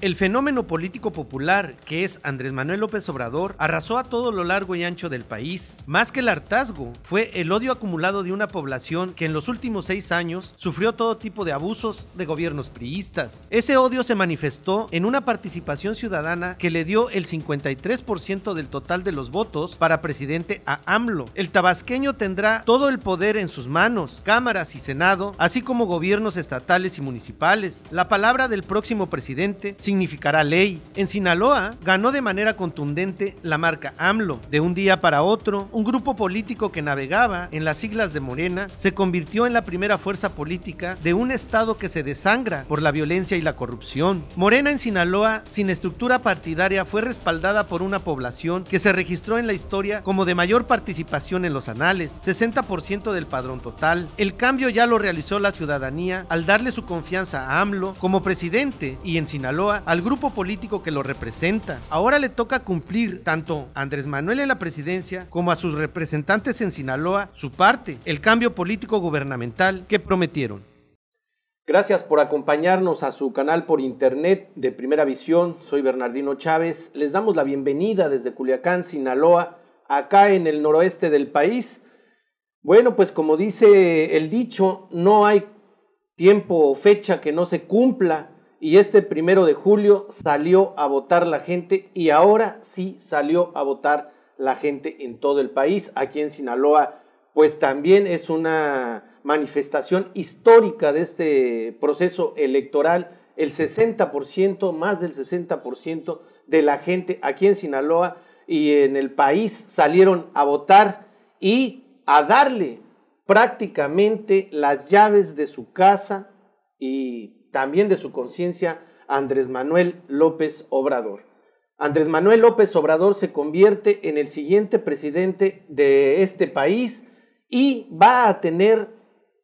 El fenómeno político popular, que es Andrés Manuel López Obrador, arrasó a todo lo largo y ancho del país. Más que el hartazgo, fue el odio acumulado de una población que en los últimos 6 años sufrió todo tipo de abusos de gobiernos priistas. Ese odio se manifestó en una participación ciudadana que le dio el 53% del total de los votos para presidente a AMLO. El tabasqueño tendrá todo el poder en sus manos, cámaras y senado, así como gobiernos estatales y municipales. La palabra del próximo presidente significará ley. En Sinaloa ganó de manera contundente la marca AMLO. De un día para otro, un grupo político que navegaba en las siglas de Morena se convirtió en la primera fuerza política de un estado que se desangra por la violencia y la corrupción. Morena en Sinaloa, sin estructura partidaria, fue respaldada por una población que se registró en la historia como de mayor participación en los anales, 60% del padrón total. El cambio ya lo realizó la ciudadanía al darle su confianza a AMLO como presidente y en Sinaloa al grupo político que lo representa. Ahora le toca cumplir tanto a Andrés Manuel en la presidencia como a sus representantes en Sinaloa su parte, el cambio político gubernamental que prometieron. Gracias por acompañarnos a su canal por internet de Primera Visión. Soy Bernardino Chávez. Les damos la bienvenida desde Culiacán, Sinaloa, acá en el noroeste del país. Bueno, pues como dice el dicho, no hay tiempo o fecha que no se cumpla. Y este 1 de julio salió a votar la gente y ahora sí salió a votar la gente en todo el país. Aquí en Sinaloa, pues también es una manifestación histórica de este proceso electoral. El 60%, más del 60% de la gente aquí en Sinaloa y en el país salieron a votar y a darle prácticamente las llaves de su casa y también de su conciencia a Andrés Manuel López Obrador. Andrés Manuel López Obrador se convierte en el siguiente presidente de este país y va a tener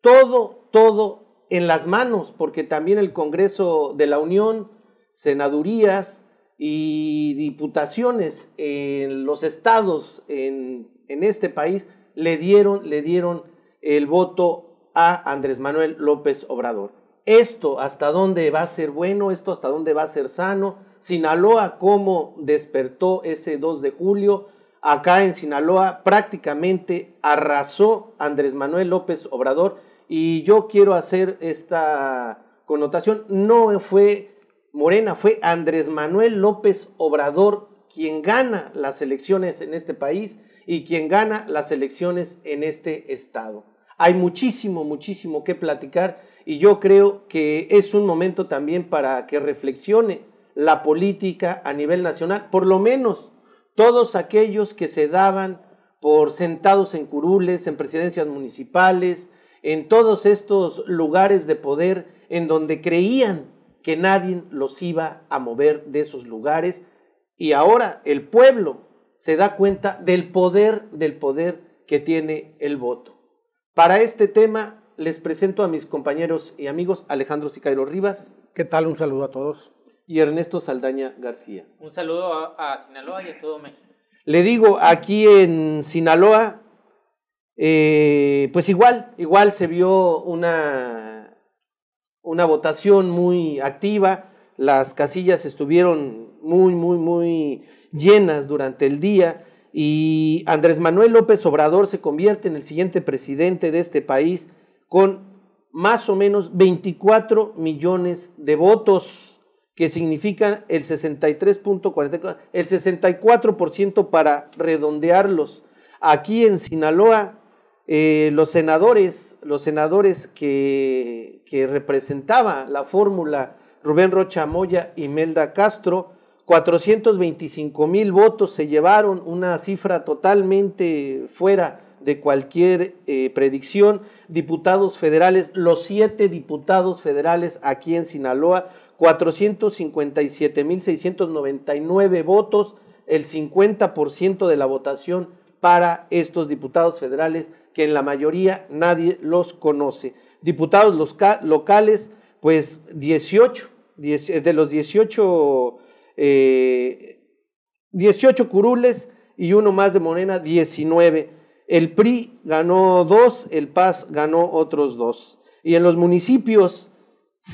todo en las manos, porque también el Congreso de la Unión, senadurías y diputaciones en los estados en este país le dieron el voto a Andrés Manuel López Obrador. Esto hasta dónde va a ser bueno, esto hasta dónde va a ser sano. Sinaloa, cómo despertó ese 2 de julio. Acá en Sinaloa prácticamente arrasó Andrés Manuel López Obrador. Y yo quiero hacer esta connotación. No fue Morena, fue Andrés Manuel López Obrador quien gana las elecciones en este país y quien gana las elecciones en este estado. Hay muchísimo que platicar. Y yo creo que es un momento también para que reflexione la política a nivel nacional, por lo menos todos aquellos que se daban por sentados en curules, en presidencias municipales, en todos estos lugares de poder en donde creían que nadie los iba a mover de esos lugares. Y ahora el pueblo se da cuenta del poder que tiene el voto. Para este tema les presento a mis compañeros y amigos Alejandro Sicairo Rivas. ¿Qué tal? Un saludo a todos. Y Ernesto Saldaña García. Un saludo a Sinaloa y a todo México. Le digo, aquí en Sinaloa, pues igual se vio una votación muy activa. Las casillas estuvieron muy llenas durante el día. Y Andrés Manuel López Obrador se convierte en el siguiente presidente de este país con más o menos 24 millones de votos, que significan el 63.44, el 64% para redondearlos. Aquí en Sinaloa, los senadores que representaba la fórmula Rubén Rocha Moya y Imelda Castro, 425,000 votos se llevaron, una cifra totalmente fuera de cualquier predicción. Diputados federales, los 7 diputados federales aquí en Sinaloa, 457,699 votos, el 50% de la votación para estos diputados federales que en la mayoría nadie los conoce. Diputados locales, pues 18 de los 18 curules y uno más de Morena, 19. El PRI ganó 2, el PAS ganó otros 2. Y en los municipios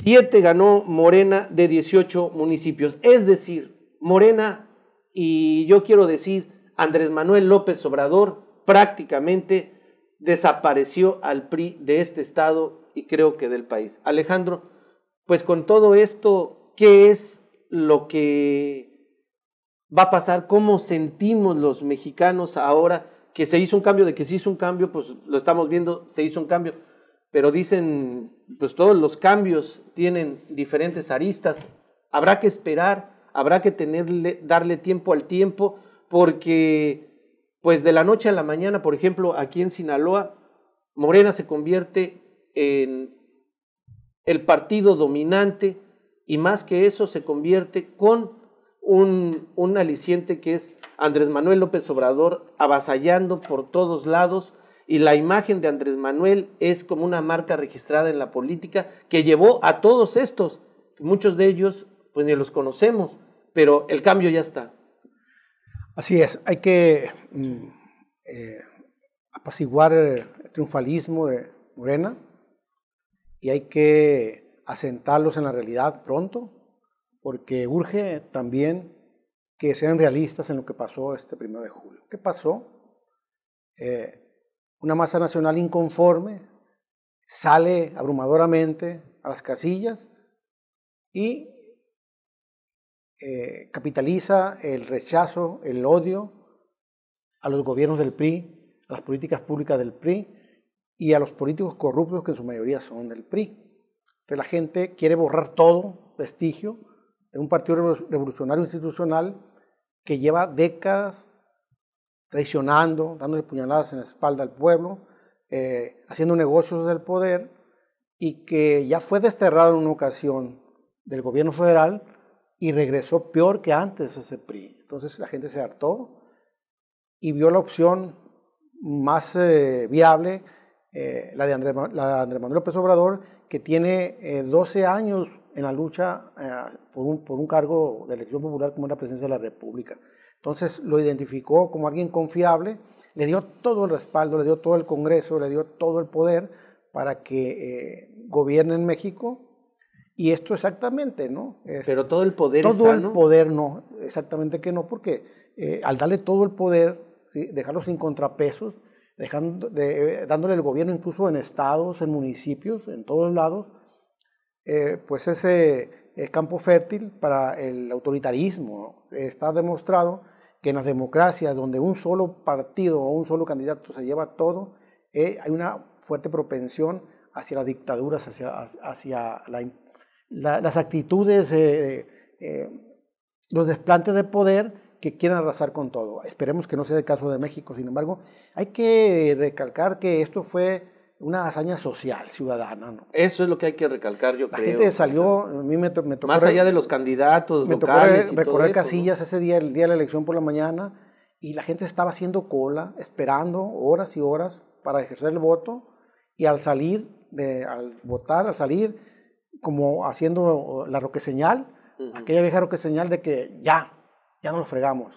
7 ganó Morena de 18 municipios. Es decir, Morena, y yo quiero decir, Andrés Manuel López Obrador prácticamente desapareció al PRI de este estado y creo que del país. Alejandro, pues con todo esto, ¿qué es lo que va a pasar? ¿Cómo sentimos los mexicanos ahora que se hizo un cambio? De que se hizo un cambio, pues lo estamos viendo, se hizo un cambio, pero dicen, pues todos los cambios tienen diferentes aristas. Habrá que esperar, habrá que darle tiempo al tiempo, porque pues de la noche a la mañana, por ejemplo, aquí en Sinaloa, Morena se convierte en el partido dominante y más que eso se convierte con un aliciente que es Andrés Manuel López Obrador avasallando por todos lados, y la imagen de Andrés Manuel es como una marca registrada en la política que llevó a todos estos, muchos de ellos pues ni los conocemos, pero el cambio ya está. Así es, hay que apaciguar el triunfalismo de Morena y hay que asentarlos en la realidad pronto, porque urge también que sean realistas en lo que pasó este 1 de julio. ¿Qué pasó? Una masa nacional inconforme sale abrumadoramente a las casillas y capitaliza el rechazo, el odio a los gobiernos del PRI, a las políticas públicas del PRI y a los políticos corruptos que en su mayoría son del PRI. Entonces la gente quiere borrar todo vestigio de un partido revolucionario institucional que lleva décadas traicionando, dándole puñaladas en la espalda al pueblo, haciendo negocios del poder y que ya fue desterrado en una ocasión del gobierno federal y regresó peor que antes ese PRI. Entonces la gente se hartó y vio la opción más viable, la de Andrés Manuel López Obrador, que tiene 12 años en la lucha por un cargo de elección popular como es la presidencia de la República. Entonces lo identificó como alguien confiable, le dio todo el respaldo, le dio todo el Congreso, le dio todo el poder para que gobierne en México. Y esto exactamente, ¿no? Pero todo el poder todo es sano. Todo el poder no, exactamente que no, porque al darle todo el poder, ¿sí? Dejarlo sin contrapesos, dándole el gobierno incluso en estados, en municipios, en todos lados, pues ese campo fértil para el autoritarismo, ¿no? Está demostrado que en las democracias donde un solo partido o un solo candidato se lleva todo, hay una fuerte propensión hacia las dictaduras, hacia las actitudes, los desplantes de poder que quieren arrasar con todo. Esperemos que no sea el caso de México. Sin embargo, hay que recalcar que esto fue una hazaña social, ciudadana, ¿no? Eso es lo que hay que recalcar, yo creo. La gente salió, a mí me tocó... Más allá de los candidatos me locales tocó recorrer casillas, ¿no? Ese día, el día de la elección por la mañana, y la gente estaba haciendo cola, esperando horas y horas para ejercer el voto, y al salir, al votar, al salir, como haciendo la roqueseñal, aquella vieja roqueseñal de que ya no lo fregamos.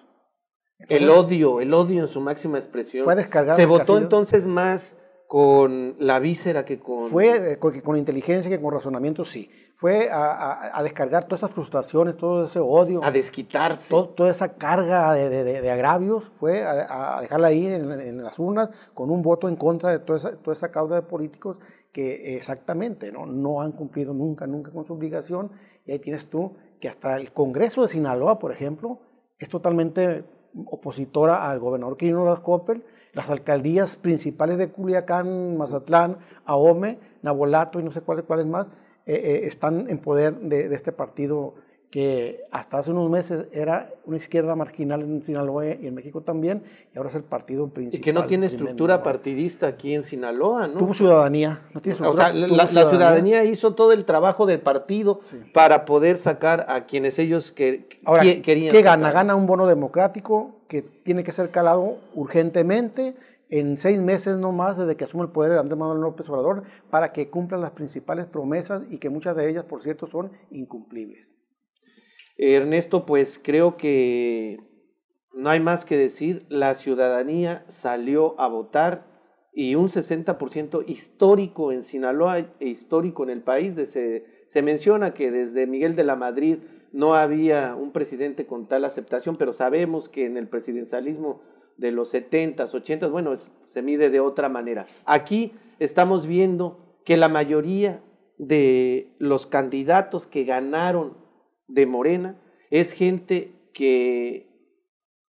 Entonces, el odio en su máxima expresión. Fue descargado. Se votó entonces más con la víscera que con... Fue con inteligencia, que con razonamiento, sí. Fue a descargar todas esas frustraciones, todo ese odio. A desquitarse. Toda esa carga de agravios, fue a dejarla ahí en las urnas con un voto en contra de toda esa causa de políticos que exactamente no han cumplido nunca con su obligación. Y ahí tienes tú que hasta el Congreso de Sinaloa, por ejemplo, es totalmente opositora al gobernador Quirino Ordaz Coppel. Las alcaldías principales de Culiacán, Mazatlán, Ahome, Nabolato y no sé cuáles más, están en poder de este partido que hasta hace unos meses era una izquierda marginal en Sinaloa y en México también, y ahora es el partido principal. Y que no tiene estructura partidista aquí en Sinaloa, ¿no? Tuvo ciudadanía. No tiene estructura, o sea, la ciudadanía hizo todo el trabajo del partido para poder sacar a quienes ellos querían. ¿Qué gana? Gana un bono democrático que tiene que ser calado urgentemente en 6 meses no más desde que asume el poder Andrés Manuel López Obrador para que cumplan las principales promesas y que muchas de ellas, por cierto, son incumplibles. Ernesto, pues creo que no hay más que decir, la ciudadanía salió a votar y un 60% histórico en Sinaloa e histórico en el país. Se menciona que desde Miguel de la Madrid no había un presidente con tal aceptación, pero sabemos que en el presidencialismo de los 70s, 80s, bueno, se mide de otra manera. Aquí estamos viendo que la mayoría de los candidatos que ganaron de Morena es gente que,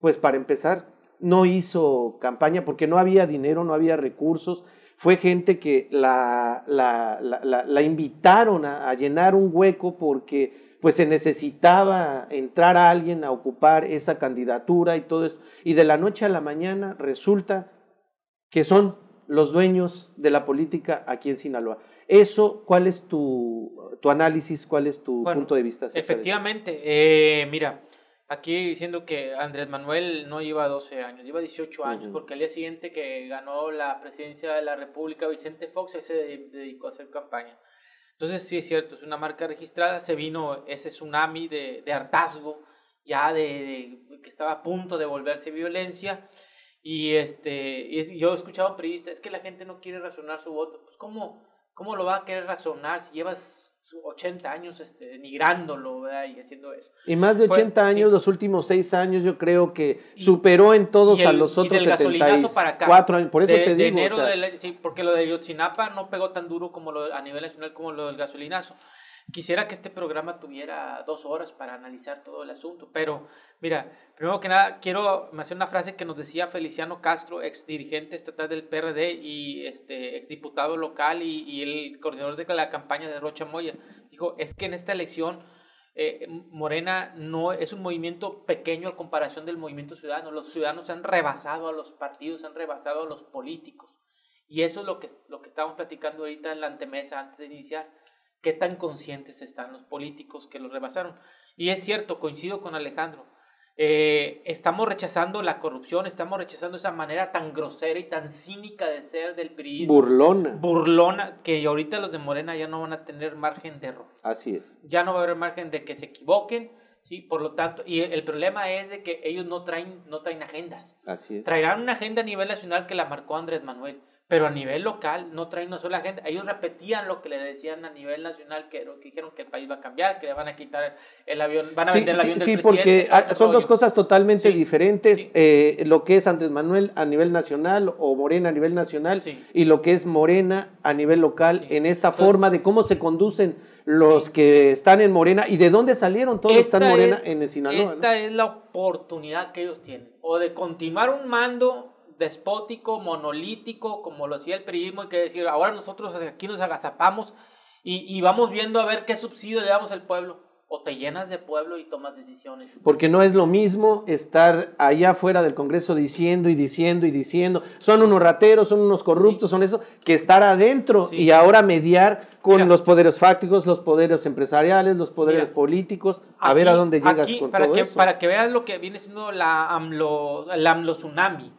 pues para empezar, no hizo campaña porque no había dinero, no había recursos. Fue gente que la invitaron a llenar un hueco porque pues se necesitaba entrar a alguien a ocupar esa candidatura y todo esto. Y de la noche a la mañana resulta que son los dueños de la política aquí en Sinaloa. Eso, ¿cuál es tu análisis? ¿Cuál es tu punto de vista? Efectivamente, mira, aquí diciendo que Andrés Manuel no lleva 12 años, lleva 18 años, porque al día siguiente que ganó la presidencia de la República, Vicente Fox se dedicó a hacer campaña. Entonces sí es cierto, es una marca registrada, se vino ese tsunami de hartazgo, ya de que estaba a punto de volverse violencia, y yo he escuchado a un periodista, es que la gente no quiere razonar su voto. Pues ¿cómo lo va a querer razonar si llevas 80 años denigrándolo, ¿verdad? Y haciendo eso? Y más de 80 años, sí. Los últimos 6 años yo creo que superó en todos a los otros 74 años. Por eso te digo. Enero sí, porque lo de Ayotzinapa no pegó tan duro como a nivel nacional como lo del gasolinazo. Quisiera que este programa tuviera 2 horas para analizar todo el asunto, pero mira, primero que nada quiero hacer una frase que nos decía Feliciano Castro, ex dirigente estatal del PRD y ex diputado local y el coordinador de la campaña de Rocha Moya. Dijo, es que en esta elección Morena no es un movimiento pequeño a comparación del movimiento ciudadano. Los ciudadanos han rebasado a los partidos, han rebasado a los políticos, y eso es lo que estamos platicando ahorita en la antemesa antes de iniciar. ¿Qué tan conscientes están los políticos que los rebasaron? Y es cierto, coincido con Alejandro, estamos rechazando la corrupción, estamos rechazando esa manera tan grosera y tan cínica de ser del PRI. Burlona, que ahorita los de Morena ya no van a tener margen de error. Así es. Ya no va a haber margen de que se equivoquen, ¿sí? Por lo tanto, y el problema es de que ellos no traen agendas. Así es. Traerán una agenda a nivel nacional que la marcó Andrés Manuel, pero a nivel local no traen una sola agenda. Ellos repetían lo que le decían a nivel nacional, que dijeron que el país va a cambiar, que le van a quitar el avión, van a vender el avión del presidente. Sí, porque son dos cosas totalmente diferentes, lo que es Andrés Manuel a nivel nacional o Morena a nivel nacional, y lo que es Morena a nivel local, en esta forma de cómo se conducen los que están en Morena y de dónde salieron todos los que están en Morena en el Sinaloa. Esta es la oportunidad que ellos tienen, o de continuar un mando despótico, monolítico, como lo hacía el periodismo, y que decir, ahora nosotros aquí nos agazapamos y vamos viendo a ver qué subsidio le damos al pueblo, o te llenas de pueblo y tomas decisiones. Porque no es lo mismo estar allá afuera del Congreso diciendo y diciendo y diciendo, son unos rateros, son unos corruptos, son eso, que estar adentro y ahora mediar con los poderes fácticos, los poderes empresariales, los poderes políticos, a ver a dónde llegas con todo eso. Para que veas lo que viene siendo la AMLO tsunami,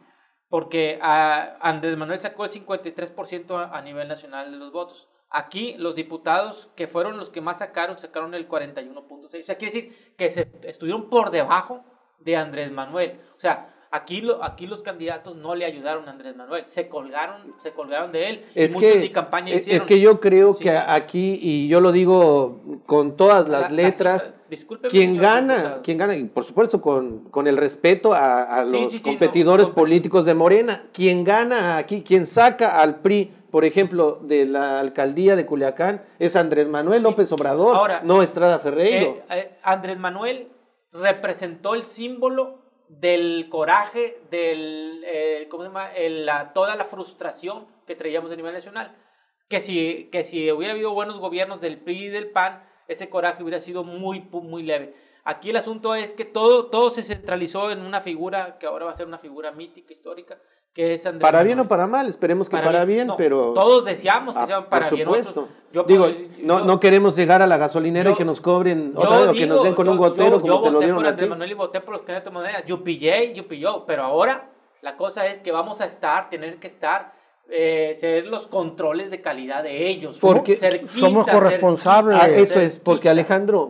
porque Andrés Manuel sacó el 53% a nivel nacional de los votos. Aquí los diputados que fueron los que más sacaron el 41.6%. O sea, quiere decir que estuvieron por debajo de Andrés Manuel. O sea, aquí los candidatos no le ayudaron a Andrés Manuel, se colgaron de él, y muchos ni campaña hicieron. Es que yo creo que aquí, y yo lo digo con todas las letras, quien gana, y por supuesto con el respeto a los competidores políticos de Morena, quien gana aquí, quien saca al PRI, por ejemplo, de la alcaldía de Culiacán, es Andrés Manuel López Obrador, ahora, no Estrada Ferreiro. Andrés Manuel representó el símbolo del coraje, toda la frustración que traíamos a nivel nacional. Que si hubiera habido buenos gobiernos del PRI y del PAN, ese coraje hubiera sido muy, muy leve. Aquí el asunto es que todo se centralizó en una figura que ahora va a ser una figura mítica, histórica, que es Andrés Para Manuel. bien o para mal, esperemos que para bien, no, pero... Todos deseamos que sean para bien. Por supuesto. No queremos llegar a la gasolinera y que nos cobren otra vez, o que nos den con un gotero como te lo dieron a ti. Yo voté por Andrés Manuel y voté por los candidatos de Morena. Yo pillé, pero ahora la cosa es que vamos a tener que estar... ser los controles de calidad de ellos. Porque somos corresponsables. Eso es, porque Alejandro,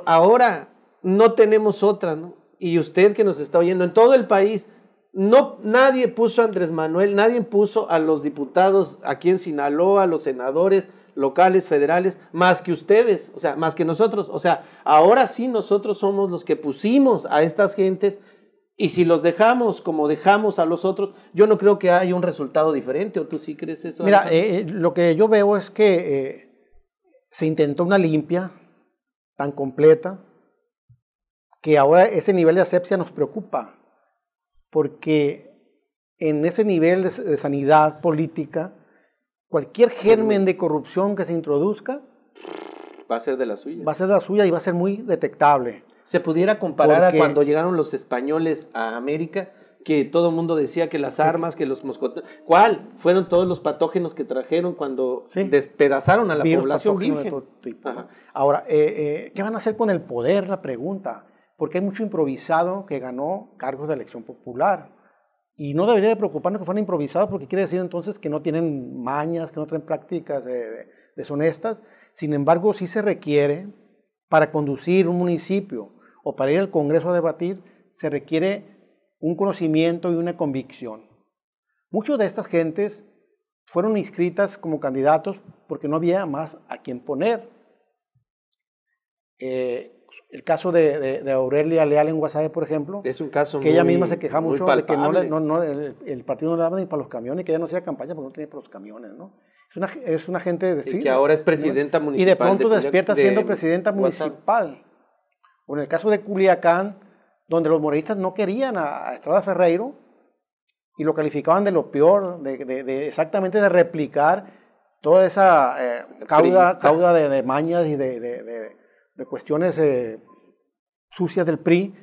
ahora no tenemos otra, ¿no? Y usted que nos está oyendo en todo el país, No, nadie puso a Andrés Manuel, nadie puso a los diputados aquí en Sinaloa, a los senadores locales, federales, más que ustedes, o sea, más que nosotros. O sea, ahora sí nosotros somos los que pusimos a estas gentes, y si los dejamos como dejamos a los otros, yo no creo que haya un resultado diferente. ¿O tú sí crees eso? Mira, lo que yo veo es que se intentó una limpia tan completa que ahora ese nivel de asepsia nos preocupa, porque en ese nivel de sanidad política, cualquier germen de corrupción que se introduzca va a ser de la suya. Va a ser de la suya y va a ser muy detectable. Se pudiera comparar a cuando llegaron los españoles a América, que todo el mundo decía que las armas, que los moscoteros... ¿Cuál? Fueron todos los patógenos que trajeron cuando despedazaron a la población virgen. Ahora, ¿qué van a hacer con el poder? La pregunta. Porque hay mucho improvisado que ganó cargos de elección popular. Y no debería de preocuparnos que fueran improvisados, porque quiere decir entonces que no tienen mañas, que no traen prácticas deshonestas. Sin embargo, sí se requiere, para conducir un municipio o para ir al Congreso a debatir, se requiere un conocimiento y una convicción. Muchas de estas gentes fueron inscritas como candidatos porque no había más a quien poner. El caso de Aurelia Leal en Guasave, por ejemplo, es un caso que ella misma se queja mucho de que el partido no le daba ni para los camiones, que ella no hacía campaña porque no tenía para los camiones, ¿no? Es una gente de... Y que ahora es presidenta municipal. Y de pronto despierta siendo presidenta municipal. O en el caso de Culiacán, donde los morenistas no querían a Estrada Ferreiro y lo calificaban de lo peor, exactamente de replicar toda esa cauda de mañas y de cuestiones sucias del PRI,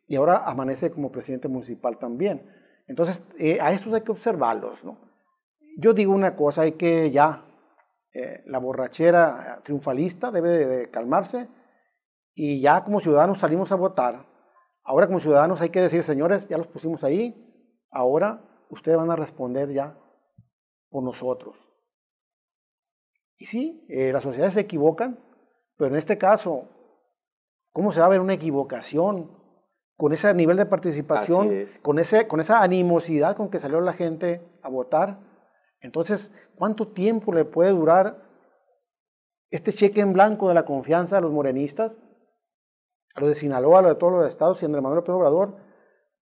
y ahora amanece como presidente municipal también. Entonces, a estos hay que observarlos, ¿no? Yo digo una cosa, hay que la borrachera triunfalista debe de calmarse, y ya como ciudadanos salimos a votar. Ahora como ciudadanos hay que decir, señores, ya los pusimos ahí, ahora ustedes van a responder ya por nosotros. Y sí, las sociedades se equivocan, pero en este caso, ¿cómo se va a ver una equivocación con ese nivel de participación, con esa animosidad con que salió la gente a votar? Entonces, ¿cuánto tiempo le puede durar este cheque en blanco de la confianza a los morenistas, a los de Sinaloa, a los de todos los estados y Andrés Manuel López Obrador,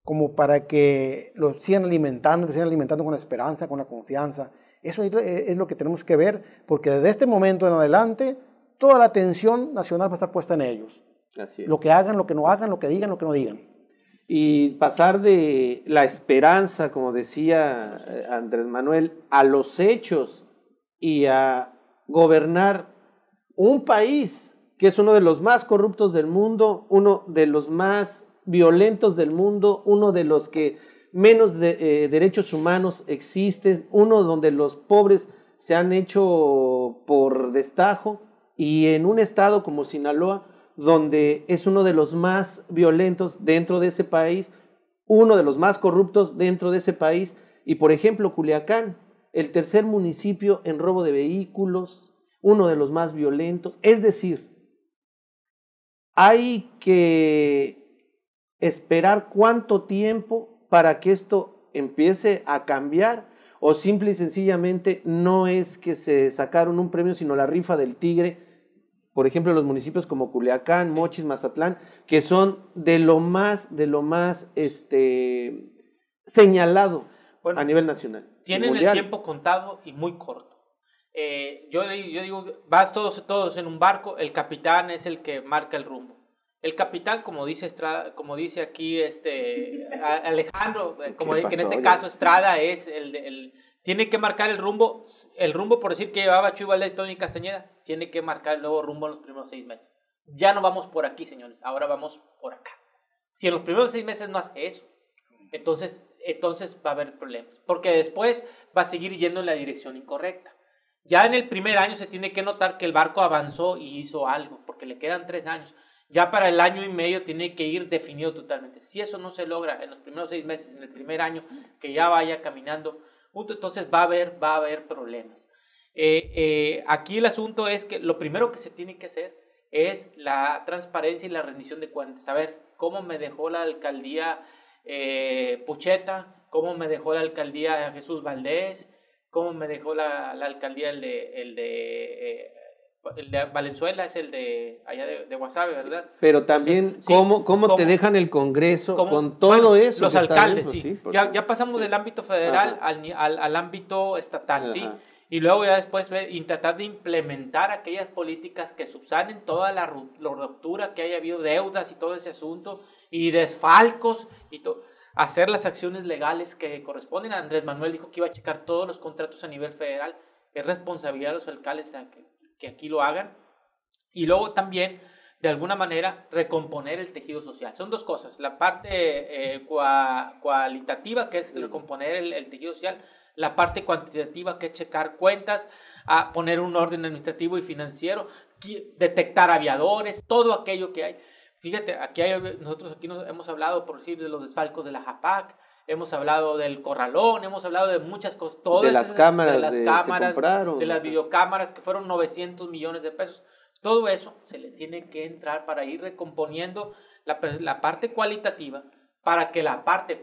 como para que lo sigan alimentando con la esperanza, con la confianza? Eso es lo que tenemos que ver, porque desde este momento en adelante, toda la atención nacional va a estar puesta en ellos. Así es. Lo que hagan, lo que no hagan, lo que digan, lo que no digan. Y pasar de la esperanza, como decía Andrés Manuel, a los hechos y a gobernar un país que es uno de los más corruptos del mundo, uno de los más violentos del mundo, uno de los que menos derechos humanos existen, uno donde los pobres se han hecho por destajo, y en un estado como Sinaloa, donde es uno de los más violentos dentro de ese país, uno de los más corruptos dentro de ese país, y por ejemplo Culiacán, el tercer municipio en robo de vehículos, uno de los más violentos. Es decir, hay que esperar cuánto tiempo para que esto empiece a cambiar, o simple y sencillamente no es que se sacaron un premio, sino la rifa del tigre. Por ejemplo, los municipios como Culiacán, Mochis, Mazatlán, que son de lo más señalado a nivel nacional. Tienen el tiempo contado y muy corto. Yo digo, vas todos en un barco, el capitán es el que marca el rumbo. El capitán, como dice Estrada, como dice aquí Alejandro, como que en este caso Estrada es tiene que marcar el rumbo por decir que llevaba Chuy Valdés, Tony Castañeda, tiene que marcar el nuevo rumbo en los primeros 6 meses. Ya no vamos por aquí, señores, ahora vamos por acá. Si en los primeros 6 meses no hace eso, entonces va a haber problemas, porque después va a seguir yendo en la dirección incorrecta. Ya en el primer año se tiene que notar que el barco avanzó y hizo algo, porque le quedan 3 años. Ya para el año y medio tiene que ir definido totalmente. Si eso no se logra en los primeros 6 meses, en el primer año, que ya vaya caminando, entonces va a haber problemas. Aquí el asunto es que lo primero que se tiene que hacer es la transparencia y la rendición de cuentas. A ver, ¿cómo me dejó la alcaldía Pucheta? cómo me dejó la alcaldía Jesús Valdés, cómo me dejó la alcaldía el de Valenzuela, es el de allá de Guasave, ¿verdad? Sí, pero también, Sí, ¿cómo te dejan el Congreso con todo bueno, eso? Los alcaldes, bien, sí. pues, Ya pasamos del ámbito federal al ámbito estatal, sí. Y luego ya después tratar de implementar aquellas políticas que subsanen toda la ruptura que haya habido, deudas y todo ese asunto, y desfalcos, y hacer las acciones legales que corresponden. Andrés Manuel dijo que iba a checar todos los contratos a nivel federal. Es responsabilidad de los alcaldes que aquí lo hagan. Y luego también, de alguna manera, recomponer el tejido social. Son dos cosas: la parte cualitativa, que es recomponer el tejido social; la parte cuantitativa, que es checar cuentas, a poner un orden administrativo y financiero, detectar aviadores, todo aquello que hay. Fíjate, nosotros hemos hablado, por decir, de los desfalcos de la JAPAC, hemos hablado del Corralón, hemos hablado de muchas cosas, de las cámaras, de las videocámaras, que fueron 900 millones de pesos. Todo eso se le tiene que entrar para ir recomponiendo la parte cualitativa, para que la parte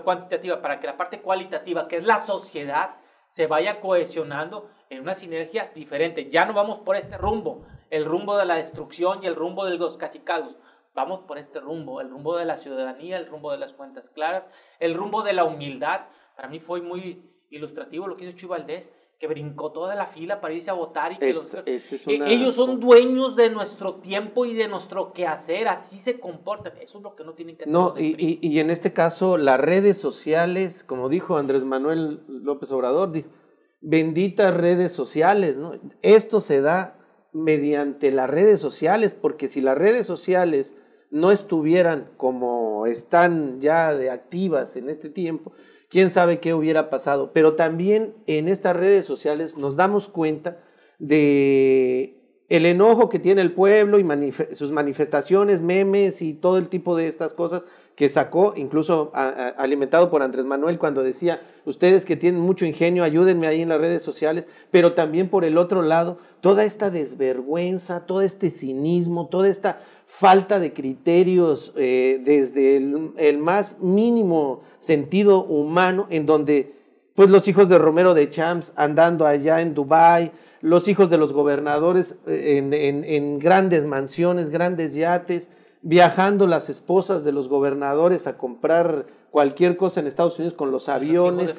cuantitativa, para que la parte cualitativa, que es la sociedad, se vaya cohesionando en una sinergia diferente. Ya no vamos por este rumbo, el rumbo de la destrucción y el rumbo de los cacicados. Vamos por este rumbo, el rumbo de la ciudadanía, el rumbo de las cuentas claras, el rumbo de la humildad. Para mí fue muy ilustrativo lo que hizo Chuy Valdés, que brincó toda la fila para irse a votar. Y ellos son dueños de nuestro tiempo y de nuestro quehacer, así se comportan. Eso es lo que no tienen que hacer. No, y en este caso, las redes sociales, como dijo Andrés Manuel López Obrador, dijo, benditas redes sociales, ¿no? Esto se da mediante las redes sociales, porque si las redes sociales no estuvieran como están ya de activas en este tiempo, quién sabe qué hubiera pasado. Pero también en estas redes sociales nos damos cuenta de el enojo que tiene el pueblo y sus manifestaciones, memes y todo el tipo de estas cosas que sacó, incluso alimentado por Andrés Manuel, cuando decía, ustedes que tienen mucho ingenio, ayúdenme ahí en las redes sociales, pero también por el otro lado, toda esta desvergüenza, todo este cinismo, toda esta falta de criterios desde el más mínimo sentido humano, en donde pues los hijos de Romero de Champs andando allá en Dubái, los hijos de los gobernadores en grandes mansiones, grandes yates, viajando las esposas de los gobernadores a comprar cualquier cosa en Estados Unidos con los aviones,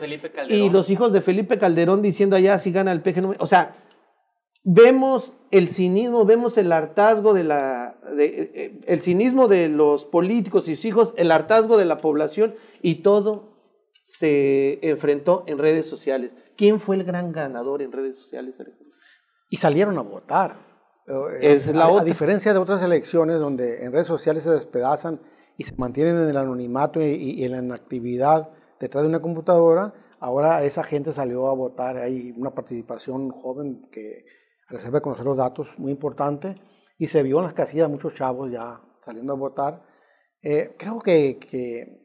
y los hijos de Felipe Calderón diciendo allá si gana el PG. O sea, vemos el cinismo, vemos el hartazgo el cinismo de los políticos y sus hijos, el hartazgo de la población, y todo se enfrentó en redes sociales. ¿Quién fue el gran ganador en redes sociales, Alejandro? Y salieron a votar. A diferencia de otras elecciones donde en redes sociales se despedazan y se mantienen en el anonimato y en la inactividad detrás de una computadora, ahora esa gente salió a votar. Hay una participación joven que reserva de conocer los datos muy importante, y se vio en las casillas muchos chavos ya saliendo a votar. Creo que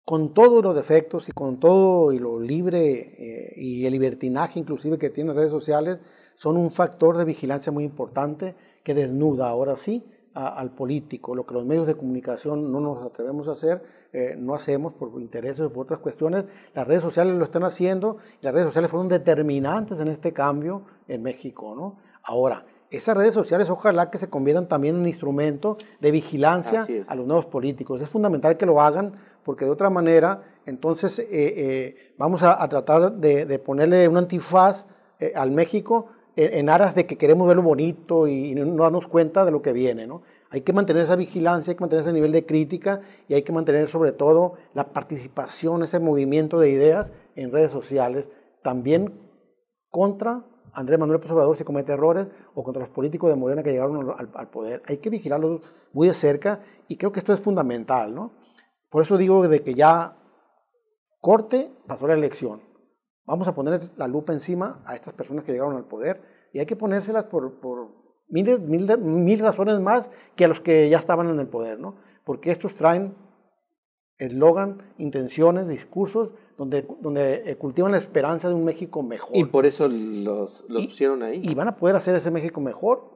con todos los defectos y con todo y lo libre y el libertinaje inclusive que tienen redes sociales, son un factor de vigilancia muy importante que desnuda ahora sí al político, lo que los medios de comunicación no nos atrevemos a hacer, no hacemos por intereses o por otras cuestiones. Las redes sociales lo están haciendo, y las redes sociales fueron determinantes en este cambio en México, ¿no? Ahora, esas redes sociales ojalá que se conviertan también en un instrumento de vigilancia a los nuevos políticos. Es fundamental que lo hagan, porque de otra manera, entonces vamos a tratar de ponerle un antifaz al México en aras de que queremos verlo bonito y no darnos cuenta de lo que viene, ¿no? Hay que mantener esa vigilancia, hay que mantener ese nivel de crítica, y hay que mantener sobre todo la participación, ese movimiento de ideas en redes sociales, también contra Andrés Manuel López Obrador si comete errores, o contra los políticos de Morena que llegaron al poder. Hay que vigilarlos muy de cerca, y creo que esto es fundamental, ¿no? Por eso digo de que ya corte, pasó la elección. Vamos a poner la lupa encima a estas personas que llegaron al poder, y hay que ponérselas por mil razones más que a los que ya estaban en el poder, ¿no? Porque estos traen eslogan, intenciones, discursos donde cultivan la esperanza de un México mejor. Y por eso los pusieron ahí. Y van a poder hacer ese México mejor.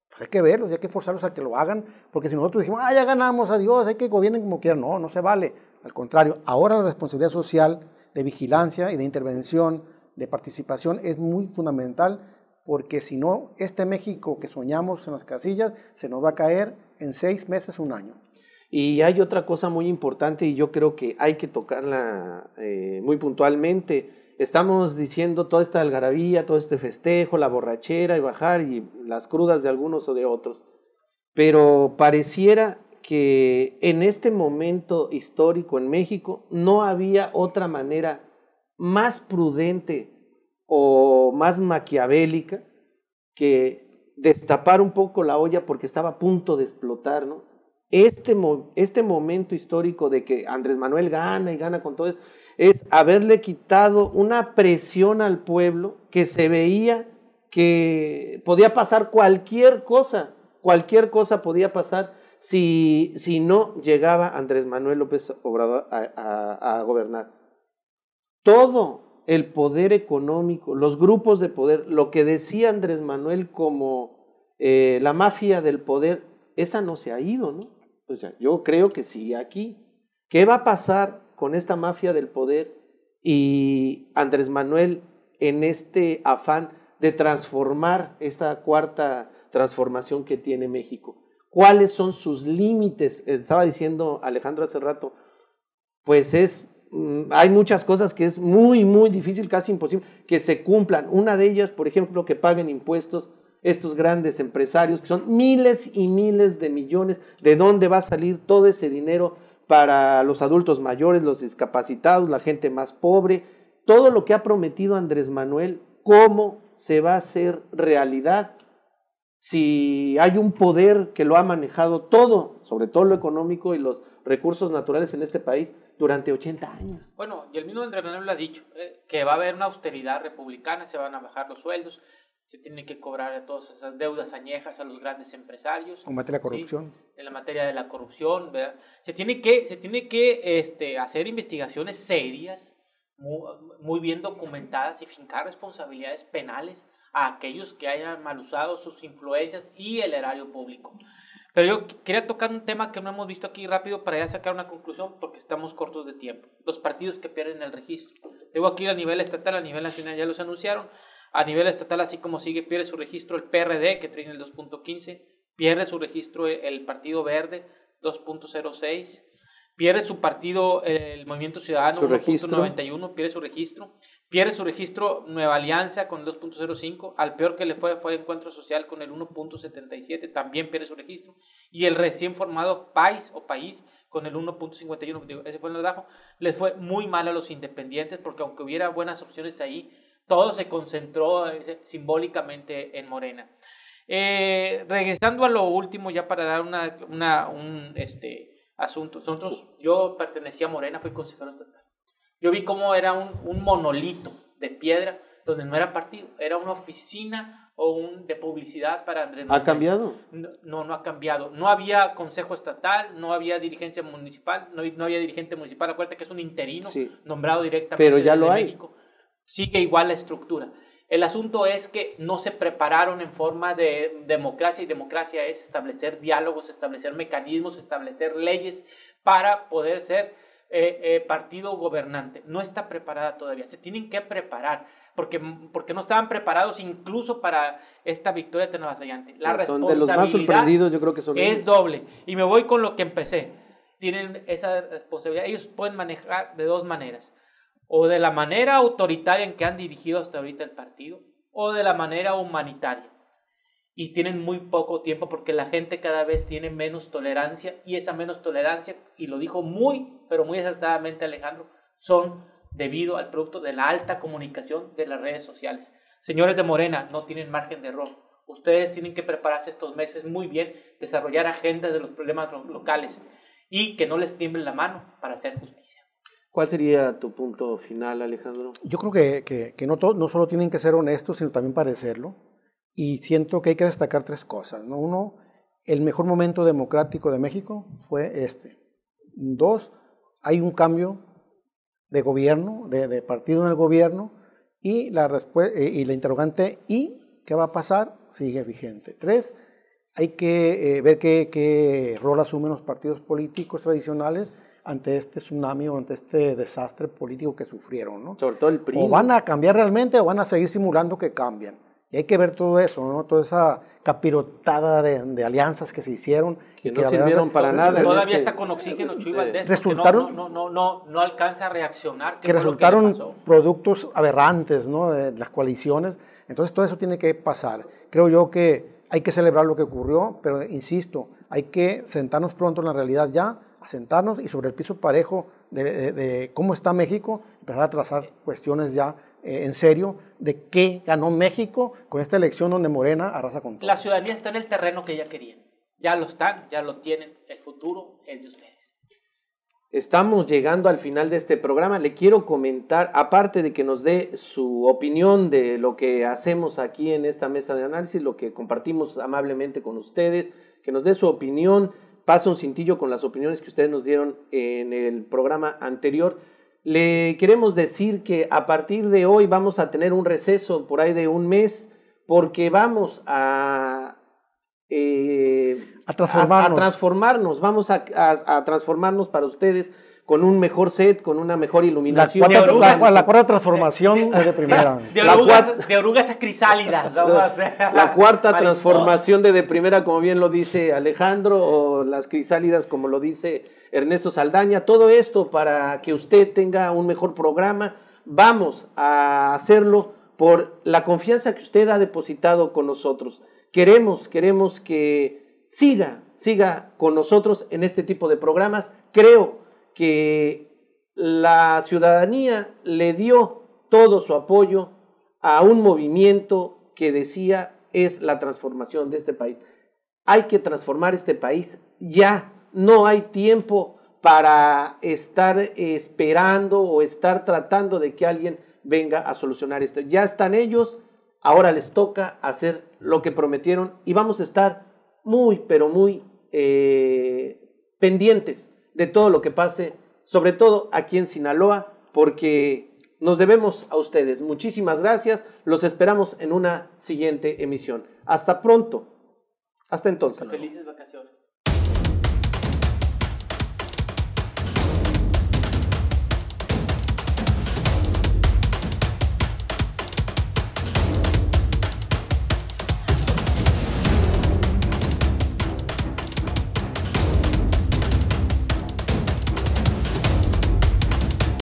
Pues hay que verlos y hay que forzarlos a que lo hagan, porque si nosotros decimos, ya ganamos, adiós, hay que gobiernen como quieran, no se vale. Al contrario, ahora la responsabilidad social de vigilancia y de intervención, de participación es muy fundamental, porque si no, este México que soñamos en las casillas se nos va a caer en 6 meses, 1 año. Y hay otra cosa muy importante y yo creo que hay que tocarla muy puntualmente. Estamos diciendo toda esta algarabía, todo este festejo, la borrachera y bajar y las crudas de algunos o de otros. Pero pareciera que en este momento histórico en México no había otra manera más prudente o más maquiavélica que destapar un poco la olla porque estaba a punto de explotar, ¿no? Este momento histórico de que Andrés Manuel gana y gana con todo eso, es haberle quitado una presión al pueblo que se veía que podía pasar cualquier cosa podía pasar si no llegaba Andrés Manuel López Obrador a gobernar. Todo el poder económico, los grupos de poder, lo que decía Andrés Manuel como la mafia del poder, esa no se ha ido, ¿no? O sea, yo creo que sigue aquí. ¿Qué va a pasar con esta mafia del poder y Andrés Manuel en este afán de transformar esta cuarta transformación que tiene México? ¿Cuáles son sus límites? Estaba diciendo Alejandro hace rato, pues hay muchas cosas que es muy, muy difícil, casi imposible que se cumplan. Una de ellas, por ejemplo, que paguen impuestos estos grandes empresarios, que son miles y miles de millones. ¿De dónde va a salir todo ese dinero para los adultos mayores, los discapacitados, la gente más pobre? Todo lo que ha prometido Andrés Manuel, ¿cómo se va a hacer realidad? Si hay un poder que lo ha manejado todo, sobre todo lo económico y los recursos naturales en este país, durante 80 años. Bueno, y el mismo Andrés Manuel lo ha dicho, que va a haber una austeridad republicana, se van a bajar los sueldos, se tienen que cobrar de todas esas deudas añejas a los grandes empresarios. Combate la corrupción. ¿Sí? En la materia de la corrupción, ¿verdad? Se tiene que hacer investigaciones serias, muy bien documentadas y fincar responsabilidades penales a aquellos que hayan mal usado sus influencias y el erario público. Pero yo quería tocar un tema que no hemos visto aquí rápido para ya sacar una conclusión porque estamos cortos de tiempo. Los partidos que pierden el registro. Digo aquí a nivel estatal, a nivel nacional ya los anunciaron. A nivel estatal, así como sigue, pierde su registro el PRD, que tiene el 2.15, pierde su registro el Partido Verde, 2.06, pierde su partido el Movimiento Ciudadano, 1.91, pierde su registro Nueva Alianza con el 2.05, al peor que le fue el Encuentro Social con el 1.77, también pierde su registro, y el recién formado País con el 1.51, ese fue el trabajo, les fue muy mal a los independientes, porque aunque hubiera buenas opciones ahí, todo se concentró simbólicamente en Morena. Regresando a lo último, ya para dar un asunto. Yo pertenecía a Morena, fui consejero estatal. Yo vi cómo era un monolito de piedra, donde no era partido, era una oficina de publicidad para Andrés Manuel. ¿Ha cambiado? No ha cambiado. No había consejo estatal, no había dirigencia municipal, no había dirigente municipal. Acuérdate que es un interino nombrado directamente pero ya lo hay. México. Sigue igual la estructura. El asunto es que no se prepararon en forma de democracia, y democracia es establecer diálogos, establecer mecanismos, establecer leyes para poder ser partido gobernante. No está preparada todavía, se tienen que preparar, porque no estaban preparados incluso para esta victoria tan avasallante. La responsabilidad de los más sorprendidos, yo creo que son es doble, y me voy con lo que empecé. Tienen esa responsabilidad, ellos pueden manejar de dos maneras. O de la manera autoritaria en que han dirigido hasta ahorita el partido, o de la manera humanitaria. Y tienen muy poco tiempo porque la gente cada vez tiene menos tolerancia, y esa menos tolerancia, y lo dijo pero muy acertadamente Alejandro, son debido al producto de la alta comunicación de las redes sociales. Señores de Morena, no tienen margen de error. Ustedes tienen que prepararse estos meses muy bien, desarrollar agendas de los problemas locales y que no les tiemble la mano para hacer justicia. ¿Cuál sería tu punto final, Alejandro? Yo creo que no solo tienen que ser honestos, sino también parecerlo. Y siento que hay que destacar 3 cosas, ¿no? 1, el mejor momento democrático de México fue este. 2, hay un cambio de gobierno, de partido en el gobierno, y la interrogante, ¿y qué va a pasar? Sigue vigente. 3, hay que ver qué rol asumen los partidos políticos tradicionales ante este tsunami o ante este desastre político que sufrieron, ¿no? Sobre todo el PRI. O van a cambiar realmente o van a seguir simulando que cambian. Y hay que ver todo eso, ¿no? Toda esa capirotada de alianzas que se hicieron. Que no sirvieron para nada. Todavía está con oxígeno Chuy Valdés, resultaron, no alcanza a reaccionar. Que resultaron productos aberrantes, ¿no? De las coaliciones. Entonces todo eso tiene que pasar. Creo yo que hay que celebrar lo que ocurrió, pero insisto, hay que sentarnos pronto en la realidad ya, a sentarnos y sobre el piso parejo de cómo está México, empezar a trazar cuestiones ya en serio de qué ganó México con esta elección donde Morena arrasa con todo. La ciudadanía está en el terreno que ya querían. Ya lo están, ya lo tienen. El futuro es de ustedes. Estamos llegando al final de este programa. Le quiero comentar, aparte de que nos dé su opinión de lo que hacemos aquí en esta mesa de análisis, lo que compartimos amablemente con ustedes, que nos dé su opinión, pasa un cintillo con las opiniones que ustedes nos dieron en el programa anterior. Le queremos decir que a partir de hoy vamos a tener un receso por ahí de un mes, porque vamos a transformarnos, vamos a transformarnos para ustedes con un mejor set, con una mejor iluminación. La cuarta transformación de primera. De orugas a crisálidas. Vamos a hacer la cuarta transformación de primera, como bien lo dice Alejandro, o las crisálidas, como lo dice Ernesto Saldaña. Todo esto para que usted tenga un mejor programa. Vamos a hacerlo por la confianza que usted ha depositado con nosotros. Queremos que siga con nosotros en este tipo de programas. Creo que la ciudadanía le dio todo su apoyo a un movimiento que decía es la transformación de este país. Hay que transformar este país ya. No hay tiempo para estar esperando o estar tratando de que alguien venga a solucionar esto. Ya están ellos, ahora les toca hacer lo que prometieron y vamos a estar muy, pero muy pendientes de todo lo que pase, sobre todo aquí en Sinaloa, porque nos debemos a ustedes. Muchísimas gracias, los esperamos en una siguiente emisión. Hasta pronto, hasta entonces. Felices vacaciones.